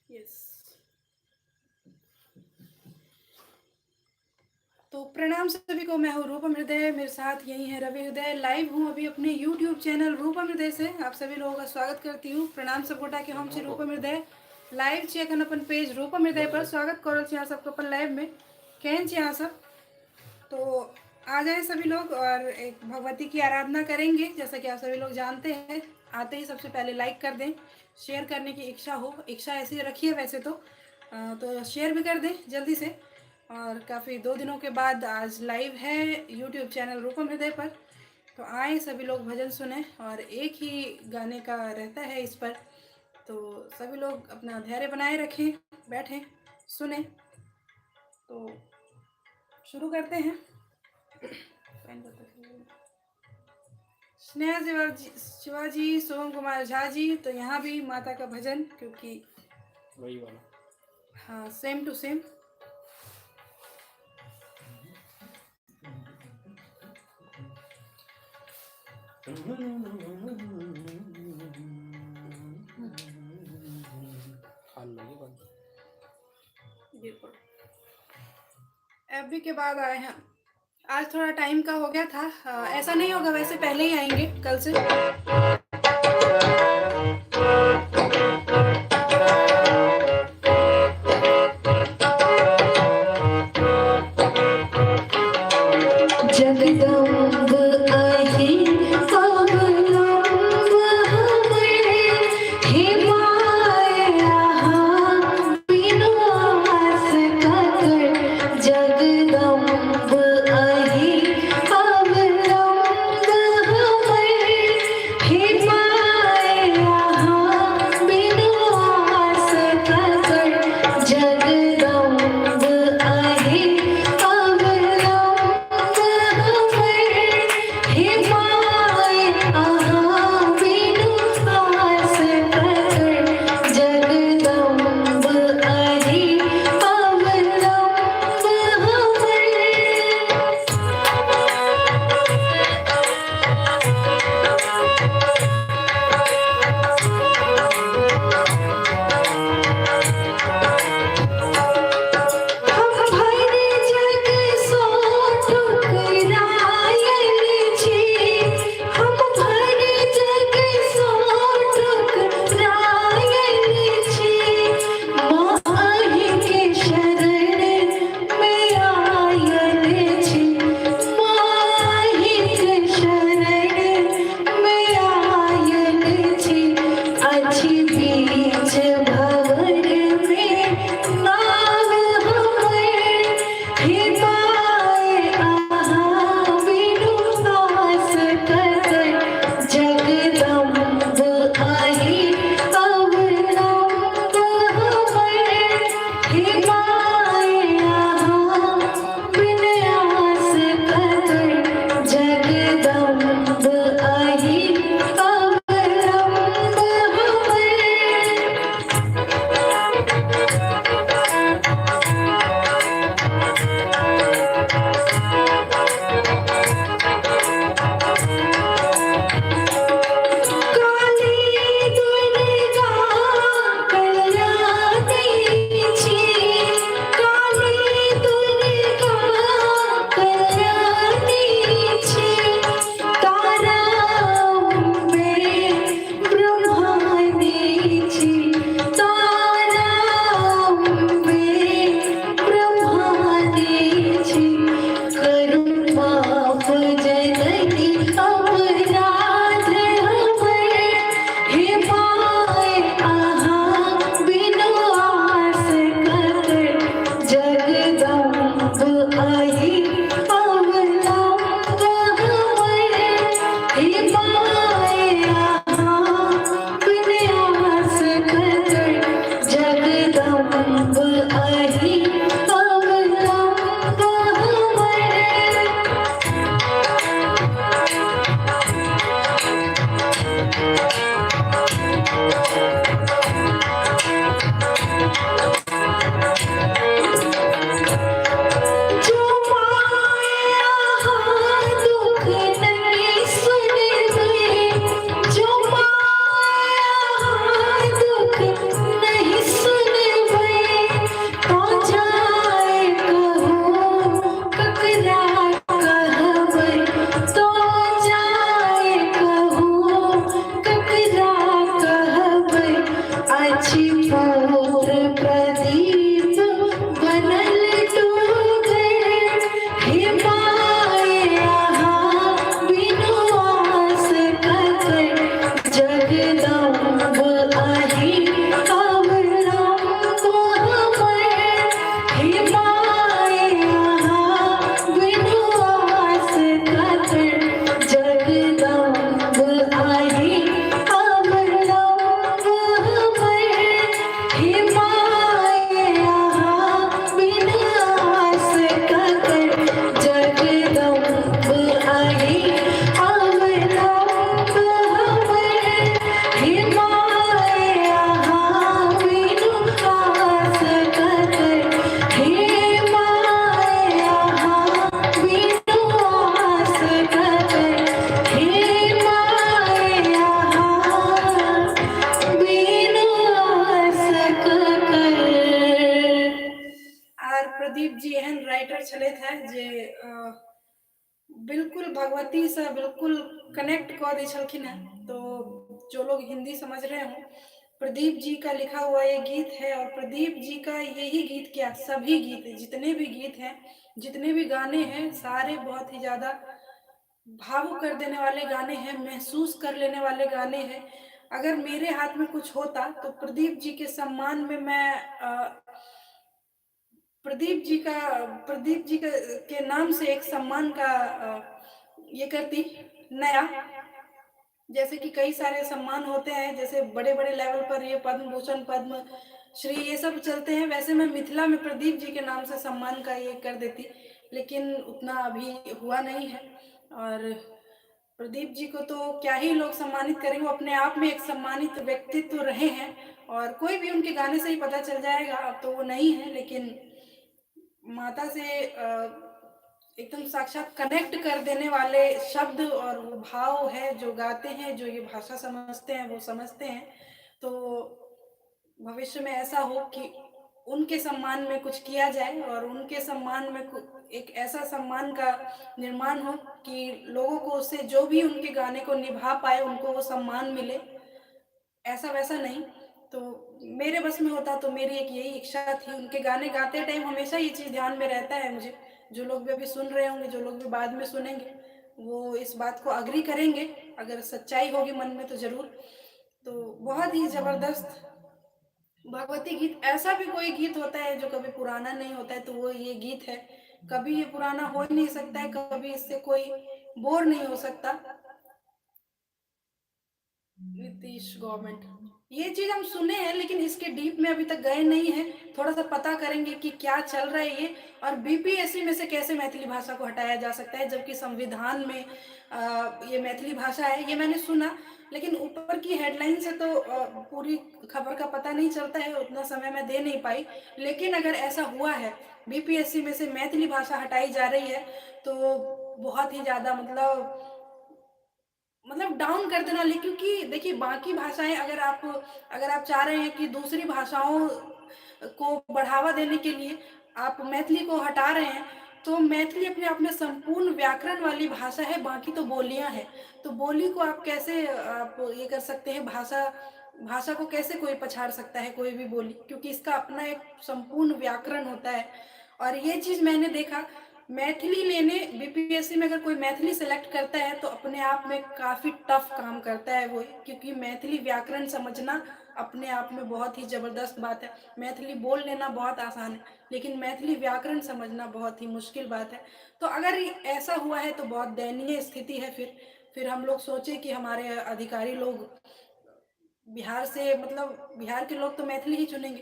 Yes. तो प्रणाम सभी को, मैं हूँ रूपम हृदय, मेरे साथ यही है रवि हृदय। लाइव हूँ अभी अपने यूट्यूब चैनल रूपम हृदय से। आप सभी लोगों का स्वागत करती हूँ। प्रणाम सब गोटा के हम छे रूपम हृदय लाइव छे एखन अपन पेज रूपम हृदय पर। स्वागत करो छे यहाँ सबको अपन लाइव में। केहन छे यहाँ सब? तो आ जाए सभी लोग और एक भगवती की आराधना करेंगे। जैसा कि आप सभी लोग जानते हैं, आते ही सबसे पहले लाइक कर दें, शेयर करने की इच्छा हो, इच्छा ऐसी रखिए वैसे तो शेयर भी कर दें जल्दी से। और काफ़ी 2 दिनों के बाद आज लाइव है यूट्यूब चैनल रूपम हृदय पर। तो आए सभी लोग भजन सुने, और एक ही गाने का रहता है इस पर। तो सभी लोग अपना धैर्य बनाए रखें, बैठें, सुने। तो शुरू करते हैं। स्नेहा शिवाजी, सोम कुमार झा जी, तो यहाँ भी माता का भजन, क्योंकि वही वाला, हाँ, सेम टू सेम। बिल्कुल एफबी के बाद आए हैं। आज थोड़ा टाइम का हो गया था, ऐसा नहीं होगा, वैसे पहले ही आएंगे कल से। जगदम्ब अहि अवलंब हमें, हे माया बिनु आस ककर। जगदम्ब अहि अवलंब हमें, हे प्रदीप जी एहन राइटर छलथि है जे बिल्कुल भगवती से बिल्कुल कनेक्ट कर दै छलखिन हैं। तो जो लोग हिंदी समझ रहे हों, प्रदीप जी का लिखा हुआ ये गीत है, और प्रदीप जी का यही गीत क्या, सभी गीत, जितने भी गीत हैं, जितने भी गाने हैं, सारे बहुत ही ज़्यादा भावुक कर देने वाले गाने हैं, महसूस कर लेने वाले गाने हैं। अगर मेरे हाथ में कुछ होता तो प्रदीप जी के सम्मान में मैं प्रदीप जी का के नाम से एक सम्मान का ये करती, नया। जैसे कि कई सारे सम्मान होते हैं, जैसे बड़े-बड़े लेवल पर ये पद्म भूषण, पद्म श्री ये सब चलते हैं, वैसे मैं मिथिला में प्रदीप जी के नाम से सम्मान का ये कर देती, लेकिन उतना अभी हुआ नहीं है। और प्रदीप जी को तो क्या ही लोग सम्मानित करेंगे, वो अपने आप में एक सम्मानित व्यक्तित्व रहे हैं, और कोई भी उनके गाने से ही पता चल जाएगा। अब तो वो नहीं है, लेकिन माता से एकदम साक्षात कनेक्ट कर देने वाले शब्द और वो भाव है, जो गाते हैं, जो ये भाषा समझते हैं, वो समझते हैं। तो भविष्य में ऐसा हो कि उनके सम्मान में कुछ किया जाए, और उनके सम्मान में एक ऐसा सम्मान का निर्माण हो कि लोगों को उससे, जो भी उनके गाने को निभा पाए, उनको वो सम्मान मिले। ऐसा वैसा नहीं। तो मेरे बस में होता तो मेरी एक यही इच्छा थी। उनके गाने गाते टाइम हमेशा ये चीज़ ध्यान में रहता है मुझे। जो लोग भी अभी सुन रहे होंगे, जो लोग भी बाद में सुनेंगे, वो इस बात को एग्री करेंगे, अगर सच्चाई होगी मन में तो ज़रूर। तो बहुत ही ज़बरदस्त भगवती गीत। ऐसा भी कोई गीत होता है जो कभी पुराना नहीं होता है, तो वो ये गीत है। कभी ये पुराना हो ही नहीं सकता है, कभी इससे कोई बोर नहीं हो सकता। नीतीश गवर्नमेंट, ये चीज हम सुने हैं, लेकिन इसके डीप में अभी तक गए नहीं हैं। थोड़ा सा पता करेंगे कि क्या चल रहा है ये, और बीपीएससी में से कैसे मैथिली भाषा को हटाया जा सकता है, जबकि संविधान में ये मैथिली भाषा है, ये मैंने सुना। लेकिन ऊपर की हेडलाइन से तो पूरी खबर का पता नहीं चलता है, उतना समय मैं दे नहीं पाई। लेकिन अगर ऐसा हुआ है, बीपीएससी में से मैथिली भाषा हटाई जा रही है, तो बहुत ही ज्यादा मतलब डाउन कर देना वाली। क्योंकि देखिए, बाकी भाषाएं, अगर आप चाह रहे हैं कि दूसरी भाषाओं को बढ़ावा देने के लिए आप मैथिली को हटा रहे हैं, तो मैथिली अपने आप में संपूर्ण व्याकरण वाली भाषा है, बाकी तो बोलियां हैं। तो बोली को आप कैसे आप ये कर सकते हैं, भाषा भाषा को कैसे कोई पछाड़ सकता है, कोई भी बोली, क्योंकि इसका अपना एक संपूर्ण व्याकरण होता है। और ये चीज मैंने देखा, मैथिली लेने बीपीएससी में अगर कोई मैथिली सेलेक्ट करता है, तो अपने आप में काफ़ी टफ काम करता है वो, क्योंकि मैथिली व्याकरण समझना अपने आप में बहुत ही ज़बरदस्त बात है। मैथिली बोल लेना बहुत आसान है, लेकिन मैथिली व्याकरण समझना बहुत ही मुश्किल बात है। तो अगर ऐसा हुआ है तो बहुत दयनीय स्थिति है। फिर हम लोग सोचे कि हमारे अधिकारी लोग बिहार से, मतलब बिहार के लोग तो मैथिली ही चुनेंगे,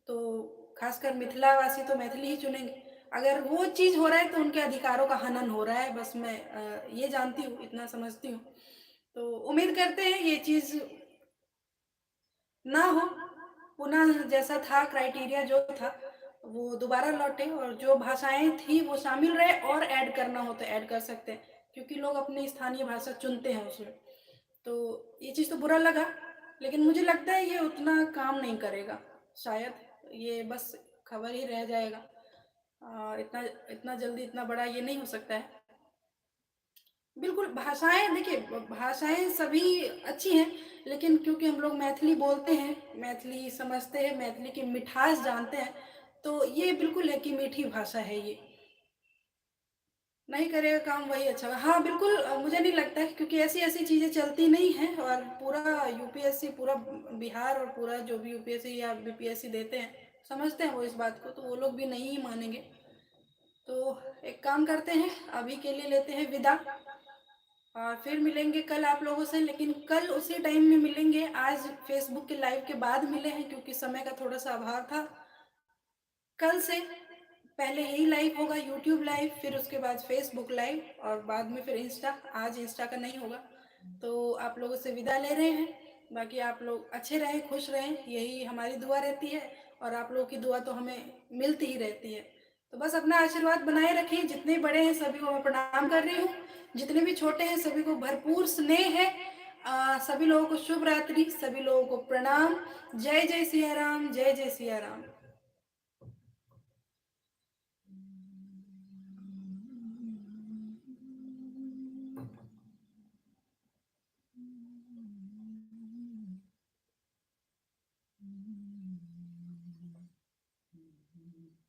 तो खासकर मिथिलावासी तो मैथिली ही चुनेंगे। अगर वो चीज़ हो रहा है तो उनके अधिकारों का हनन हो रहा है, बस मैं ये जानती हूँ, इतना समझती हूँ। तो उम्मीद करते हैं ये चीज़ ना हो, पुनः जैसा था क्राइटेरिया जो था वो दोबारा लौटे, और जो भाषाएं थी वो शामिल रहे, और ऐड करना हो तो ऐड कर सकते हैं, क्योंकि लोग अपनी स्थानीय भाषा चुनते हैं उसमें। तो ये चीज़ तो बुरा लगा, लेकिन मुझे लगता है ये उतना काम नहीं करेगा, शायद ये बस खबर ही रह जाएगा। इतना इतना जल्दी इतना बड़ा ये नहीं हो सकता है। बिल्कुल, भाषाएं देखिए, भाषाएं सभी अच्छी हैं, लेकिन क्योंकि हम लोग मैथिली बोलते हैं, मैथिली समझते हैं, मैथिली की मिठास जानते हैं, तो ये बिल्कुल है कि मीठी भाषा है ये। नहीं करेगा काम वही अच्छा होगा। हाँ बिल्कुल, मुझे नहीं लगता है, क्योंकि ऐसी ऐसी चीज़ें चलती नहीं हैं, और पूरा यूपीएससी, पूरा बिहार और पूरा जो भी यूपीएससी या बीपीएससी देते हैं, समझते हैं वो इस बात को, तो वो लोग भी नहीं ही मानेंगे। तो एक काम करते हैं, अभी के लिए लेते हैं विदा, और फिर मिलेंगे कल आप लोगों से, लेकिन कल उसी टाइम में मिलेंगे। आज फेसबुक के लाइव के बाद मिले हैं, क्योंकि समय का थोड़ा सा अभाव था। कल से पहले यही लाइव होगा, यूट्यूब लाइव, फिर उसके बाद फेसबुक लाइव, और बाद में फिर इंस्टा। आज इंस्टा का नहीं होगा। तो आप लोगों से विदा ले रहे हैं। बाकी आप लोग अच्छे रहें, खुश रहें, यही हमारी दुआ रहती है, और आप लोगों की दुआ तो हमें मिलती ही रहती है। तो बस अपना आशीर्वाद बनाए रखिए। जितने बड़े हैं सभी को मैं प्रणाम कर रही हूँ, जितने भी छोटे हैं सभी को भरपूर स्नेह है। सभी लोगों को शुभ रात्रि, सभी लोगों को प्रणाम। जय जय सिया राम, जय जय सिया राम।